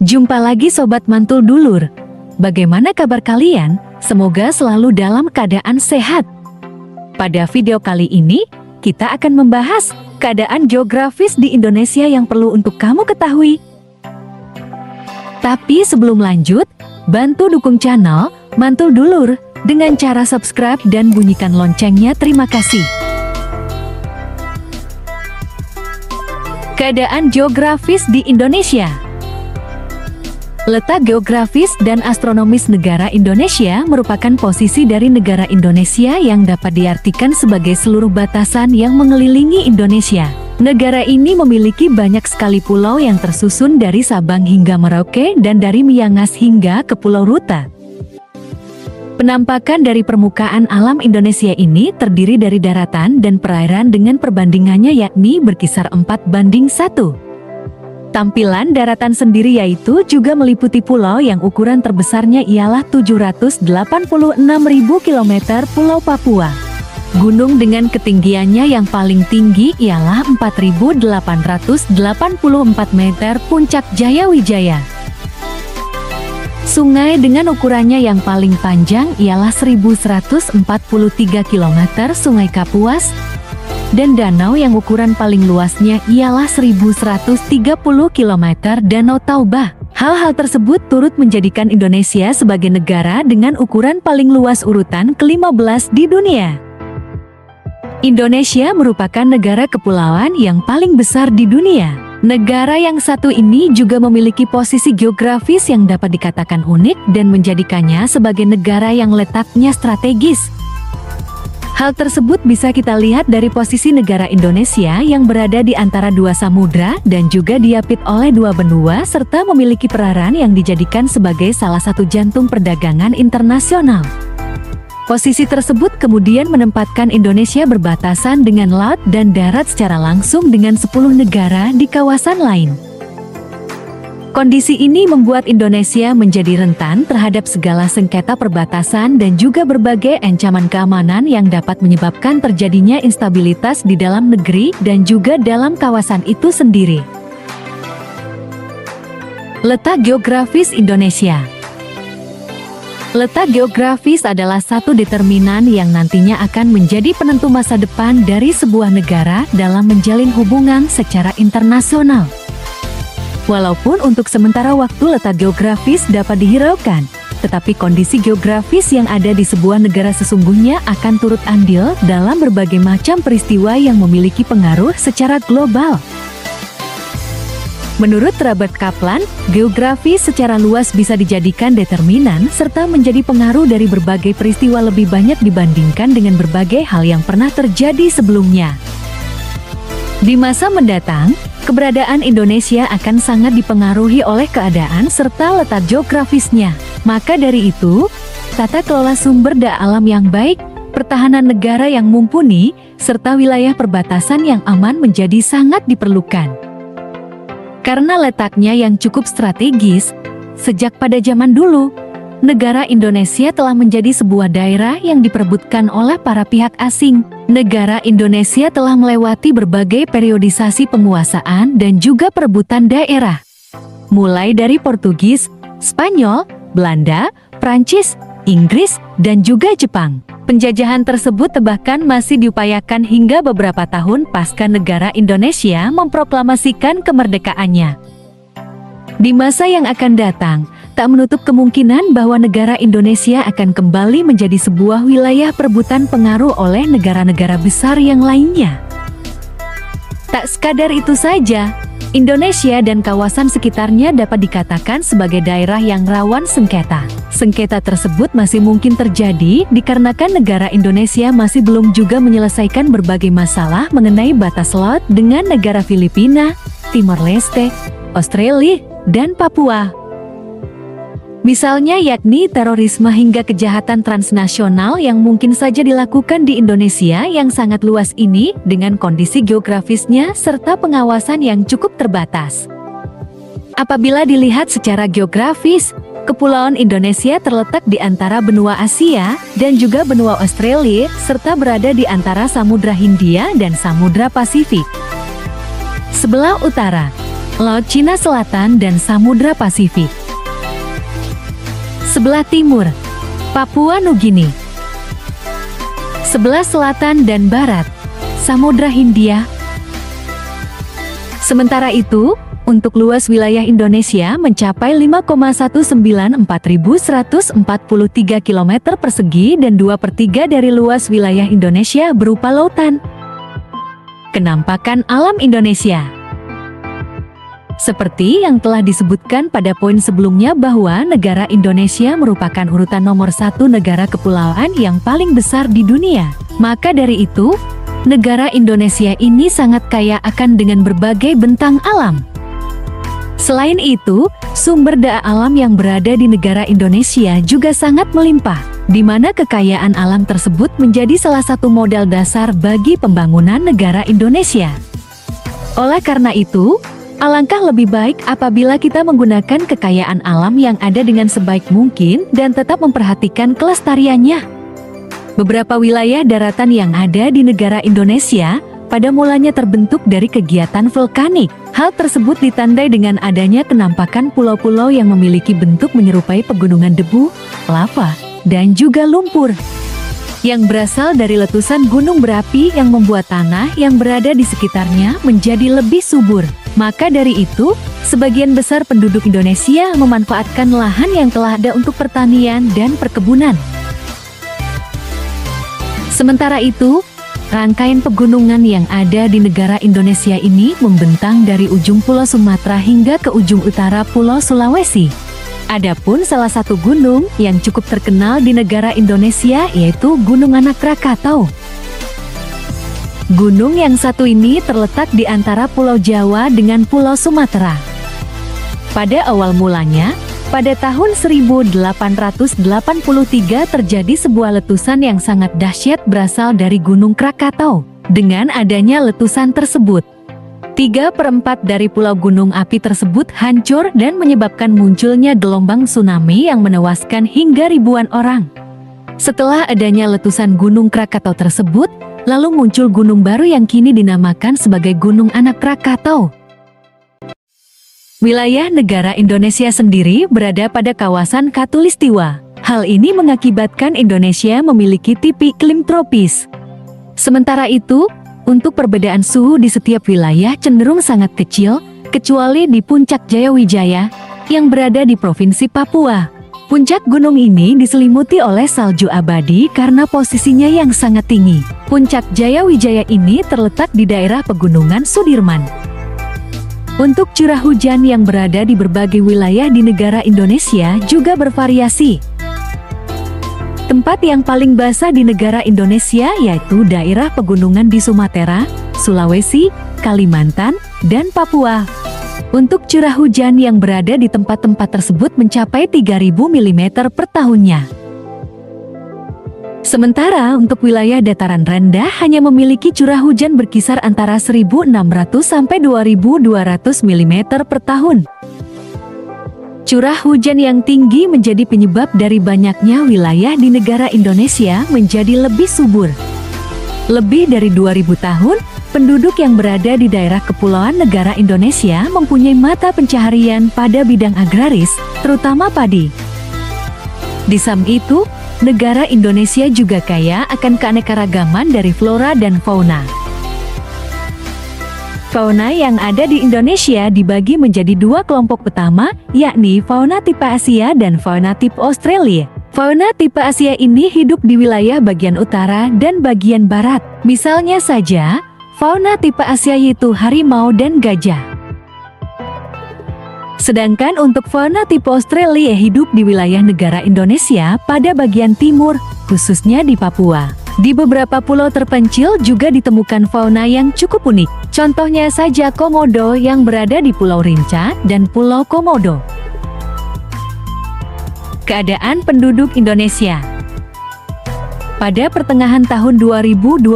Jumpa lagi Sobat Mantul Dulur. Bagaimana kabar kalian? Semoga selalu dalam keadaan sehat. Pada video kali ini, kita akan membahas keadaan geografis di Indonesia yang perlu untuk kamu ketahui. Tapi sebelum lanjut, bantu dukung channel Mantul Dulur dengan cara subscribe dan bunyikan loncengnya. Terima kasih. Keadaan geografis di Indonesia. Letak geografis dan astronomis negara Indonesia merupakan posisi dari negara Indonesia yang dapat diartikan sebagai seluruh batasan yang mengelilingi Indonesia. Negara ini memiliki banyak sekali pulau yang tersusun dari Sabang hingga Merauke dan dari Miangas hingga ke Pulau Ruta. Penampakan dari permukaan alam Indonesia ini terdiri dari daratan dan perairan dengan perbandingannya yakni berkisar 4:1. Tampilan daratan sendiri yaitu juga meliputi pulau yang ukuran terbesarnya ialah 786.000 km Pulau Papua. Gunung dengan ketinggiannya yang paling tinggi ialah 4.884 meter Puncak Jayawijaya. Sungai dengan ukurannya yang paling panjang ialah 1.143 km Sungai Kapuas. Dan danau yang ukuran paling luasnya ialah 1.130 km Danau Toba. Hal-hal tersebut turut menjadikan Indonesia sebagai negara dengan ukuran paling luas urutan ke-15 di dunia. Indonesia merupakan negara kepulauan yang paling besar di dunia. Negara yang satu ini juga memiliki posisi geografis yang dapat dikatakan unik dan menjadikannya sebagai negara yang letaknya strategis. Hal tersebut bisa kita lihat dari posisi negara Indonesia yang berada di antara dua samudra dan juga diapit oleh dua benua serta memiliki peranan yang dijadikan sebagai salah satu jantung perdagangan internasional. Posisi tersebut kemudian menempatkan Indonesia berbatasan dengan laut dan darat secara langsung dengan 10 negara di kawasan lain. Kondisi ini membuat Indonesia menjadi rentan terhadap segala sengketa perbatasan dan juga berbagai ancaman keamanan yang dapat menyebabkan terjadinya instabilitas di dalam negeri dan juga dalam kawasan itu sendiri. Letak geografis Indonesia. Letak geografis adalah satu determinan yang nantinya akan menjadi penentu masa depan dari sebuah negara dalam menjalin hubungan secara internasional. Walaupun untuk sementara waktu letak geografis dapat dihiraukan, tetapi kondisi geografis yang ada di sebuah negara sesungguhnya akan turut andil dalam berbagai macam peristiwa yang memiliki pengaruh secara global. Menurut Robert Kaplan, geografi secara luas bisa dijadikan determinan serta menjadi pengaruh dari berbagai peristiwa lebih banyak dibandingkan dengan berbagai hal yang pernah terjadi sebelumnya. Di masa mendatang, keberadaan Indonesia akan sangat dipengaruhi oleh keadaan serta letak geografisnya. Maka dari itu, tata kelola sumber daya alam yang baik, pertahanan negara yang mumpuni, serta wilayah perbatasan yang aman menjadi sangat diperlukan. Karena letaknya yang cukup strategis, sejak pada zaman dulu, negara Indonesia telah menjadi sebuah daerah yang diperebutkan oleh para pihak asing. Negara Indonesia telah melewati berbagai periodisasi penguasaan dan juga perebutan daerah. Mulai dari Portugis, Spanyol, Belanda, Prancis, Inggris, dan juga Jepang. Penjajahan tersebut bahkan masih diupayakan hingga beberapa tahun pasca negara Indonesia memproklamasikan kemerdekaannya. Di masa yang akan datang, tak menutup kemungkinan bahwa negara Indonesia akan kembali menjadi sebuah wilayah perebutan pengaruh oleh negara-negara besar yang lainnya. Tak sekadar itu saja, Indonesia dan kawasan sekitarnya dapat dikatakan sebagai daerah yang rawan sengketa. Sengketa tersebut masih mungkin terjadi dikarenakan negara Indonesia masih belum juga menyelesaikan berbagai masalah mengenai batas laut dengan negara Filipina, Timor Leste, Australia, dan Papua. Misalnya yakni terorisme hingga kejahatan transnasional yang mungkin saja dilakukan di Indonesia yang sangat luas ini dengan kondisi geografisnya serta pengawasan yang cukup terbatas. Apabila dilihat secara geografis, Kepulauan Indonesia terletak di antara benua Asia dan juga benua Australia serta berada di antara Samudra Hindia dan Samudra Pasifik. Sebelah utara, Laut Cina Selatan dan Samudra Pasifik. Sebelah timur, Papua Nugini. Sebelah selatan dan barat, Samudra Hindia. Sementara itu, untuk luas wilayah Indonesia mencapai 5,194.143 km persegi dan 2/3 dari luas wilayah Indonesia berupa lautan. Kenampakan alam Indonesia. Seperti yang telah disebutkan pada poin sebelumnya bahwa negara Indonesia merupakan urutan nomor 1 negara kepulauan yang paling besar di dunia. Maka dari itu, negara Indonesia ini sangat kaya akan dengan berbagai bentang alam. Selain itu, sumber daya alam yang berada di negara Indonesia juga sangat melimpah, di mana kekayaan alam tersebut menjadi salah satu modal dasar bagi pembangunan negara Indonesia. Oleh karena itu, alangkah lebih baik apabila kita menggunakan kekayaan alam yang ada dengan sebaik mungkin dan tetap memperhatikan kelestariannya. Beberapa wilayah daratan yang ada di negara Indonesia pada mulanya terbentuk dari kegiatan vulkanik. Hal tersebut ditandai dengan adanya kenampakan pulau-pulau yang memiliki bentuk menyerupai pegunungan debu, lava, dan juga lumpur yang berasal dari letusan gunung berapi yang membuat tanah yang berada di sekitarnya menjadi lebih subur. Maka dari itu, sebagian besar penduduk Indonesia memanfaatkan lahan yang telah ada untuk pertanian dan perkebunan. Sementara itu, rangkaian pegunungan yang ada di negara Indonesia ini membentang dari ujung Pulau Sumatera hingga ke ujung utara Pulau Sulawesi. Adapun salah satu gunung yang cukup terkenal di negara Indonesia yaitu Gunung Anak Krakatau. Gunung yang satu ini terletak di antara Pulau Jawa dengan Pulau Sumatera. Pada awal mulanya, pada tahun 1883 terjadi sebuah letusan yang sangat dahsyat berasal dari Gunung Krakatau. Dengan adanya letusan tersebut, 3/4 dari pulau gunung api tersebut hancur dan menyebabkan munculnya gelombang tsunami yang menewaskan hingga ribuan orang. Setelah adanya letusan Gunung Krakatau tersebut, lalu muncul gunung baru yang kini dinamakan sebagai Gunung Anak Krakatau. Wilayah negara Indonesia sendiri berada pada kawasan Khatulistiwa. Hal ini mengakibatkan Indonesia memiliki tipe iklim tropis. Sementara itu, untuk perbedaan suhu di setiap wilayah cenderung sangat kecil, kecuali di Puncak Jayawijaya, yang berada di Provinsi Papua. Puncak gunung ini diselimuti oleh salju abadi karena posisinya yang sangat tinggi. Puncak Jayawijaya ini terletak di daerah Pegunungan Sudirman. Untuk curah hujan yang berada di berbagai wilayah di negara Indonesia juga bervariasi. Tempat yang paling basah di negara Indonesia yaitu daerah pegunungan di Sumatera, Sulawesi, Kalimantan, dan Papua. Untuk curah hujan yang berada di tempat-tempat tersebut mencapai 3.000 mm per tahunnya. Sementara untuk wilayah dataran rendah hanya memiliki curah hujan berkisar antara 1.600 sampai 2.200 mm per tahun. Curah hujan yang tinggi menjadi penyebab dari banyaknya wilayah di negara Indonesia menjadi lebih subur. Lebih dari 2.000 tahun, penduduk yang berada di daerah kepulauan negara Indonesia mempunyai mata pencaharian pada bidang agraris, terutama padi. Di samping itu, negara Indonesia juga kaya akan keanekaragaman dari flora dan fauna. Fauna yang ada di Indonesia dibagi menjadi dua kelompok utama, yakni fauna tipe Asia dan fauna tipe Australia. Fauna tipe Asia ini hidup di wilayah bagian utara dan bagian barat. Misalnya saja, fauna tipe Asia yaitu harimau dan gajah. Sedangkan untuk fauna tipe Australia hidup di wilayah negara Indonesia pada bagian timur, khususnya di Papua. Di beberapa pulau terpencil juga ditemukan fauna yang cukup unik. Contohnya saja komodo yang berada di Pulau Rinca dan Pulau Komodo. Keadaan penduduk Indonesia. Pada pertengahan tahun 2022,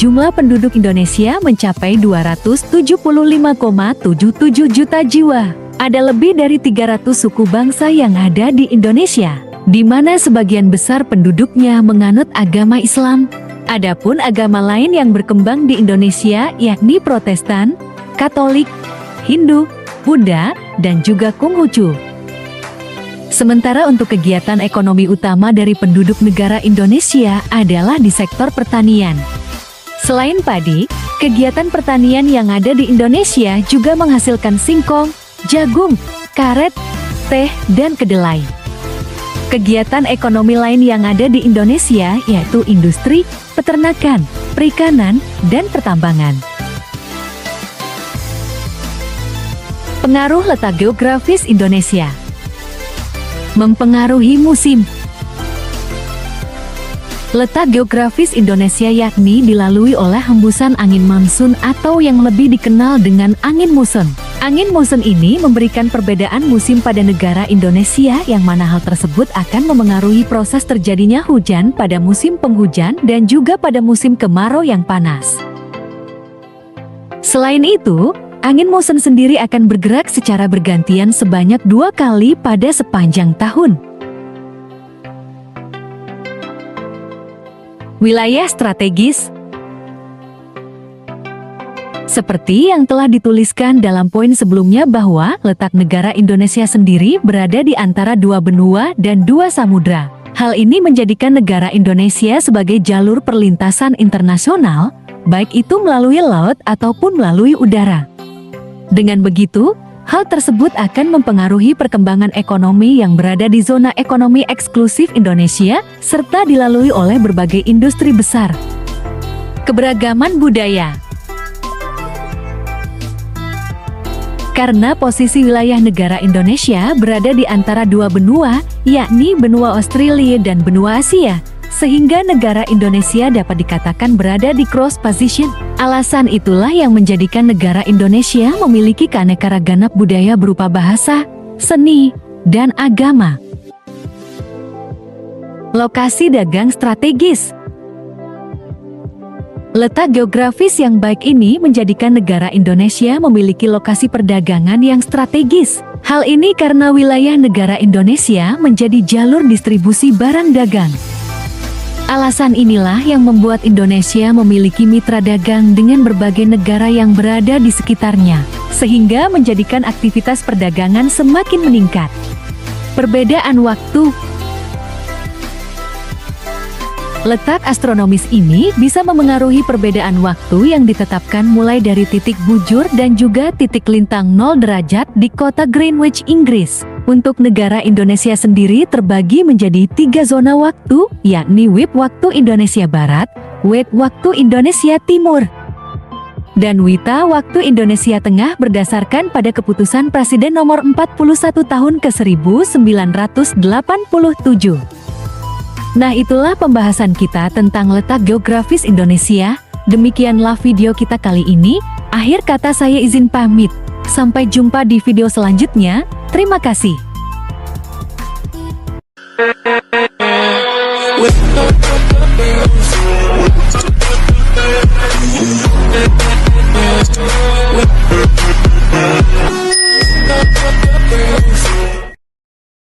jumlah penduduk Indonesia mencapai 275,77 juta jiwa. Ada lebih dari 300 suku bangsa yang ada di Indonesia, di mana sebagian besar penduduknya menganut agama Islam. Adapun agama lain yang berkembang di Indonesia yakni Protestan, Katolik, Hindu, Buddha, dan juga Konghucu. Sementara untuk kegiatan ekonomi utama dari penduduk negara Indonesia adalah di sektor pertanian. Selain padi, kegiatan pertanian yang ada di Indonesia juga menghasilkan singkong, jagung, karet, teh, dan kedelai. Kegiatan ekonomi lain yang ada di Indonesia yaitu industri, peternakan, perikanan, dan pertambangan. Pengaruh letak geografis Indonesia mempengaruhi musim. Letak geografis Indonesia yakni dilalui oleh hembusan angin monsun atau yang lebih dikenal dengan angin muson. Angin muson ini memberikan perbedaan musim pada negara Indonesia yang mana hal tersebut akan memengaruhi proses terjadinya hujan pada musim penghujan dan juga pada musim kemarau yang panas. Selain itu, angin muson sendiri akan bergerak secara bergantian sebanyak 2 kali pada sepanjang tahun. Wilayah strategis. Seperti yang telah dituliskan dalam poin sebelumnya bahwa letak negara Indonesia sendiri berada di antara 2 benua dan 2 samudra. Hal ini menjadikan negara Indonesia sebagai jalur perlintasan internasional, baik itu melalui laut ataupun melalui udara. Dengan begitu, hal tersebut akan mempengaruhi perkembangan ekonomi yang berada di zona ekonomi eksklusif Indonesia, serta dilalui oleh berbagai industri besar. Keberagaman budaya. Karena posisi wilayah negara Indonesia berada di antara 2 benua, yakni benua Australia dan benua Asia, sehingga negara Indonesia dapat dikatakan berada di cross position. Alasan itulah yang menjadikan negara Indonesia memiliki keanekaragaman budaya berupa bahasa, seni, dan agama. Lokasi dagang strategis. Letak geografis yang baik ini menjadikan negara Indonesia memiliki lokasi perdagangan yang strategis. Hal ini karena wilayah negara Indonesia menjadi jalur distribusi barang dagang. Alasan inilah yang membuat Indonesia memiliki mitra dagang dengan berbagai negara yang berada di sekitarnya, sehingga menjadikan aktivitas perdagangan semakin meningkat. Perbedaan waktu. Letak astronomis ini bisa memengaruhi perbedaan waktu yang ditetapkan mulai dari titik bujur dan juga titik lintang 0 derajat di kota Greenwich, Inggris. Untuk negara Indonesia sendiri terbagi menjadi 3 zona waktu, yakni WIB waktu Indonesia Barat, WIB waktu Indonesia Timur, dan WITA waktu Indonesia Tengah berdasarkan pada keputusan Presiden nomor 41 tahun ke-1987. Nah, itulah pembahasan kita tentang letak geografis Indonesia. Demikianlah video kita kali ini. Akhir kata saya izin pamit. Sampai jumpa di video selanjutnya. Terima kasih.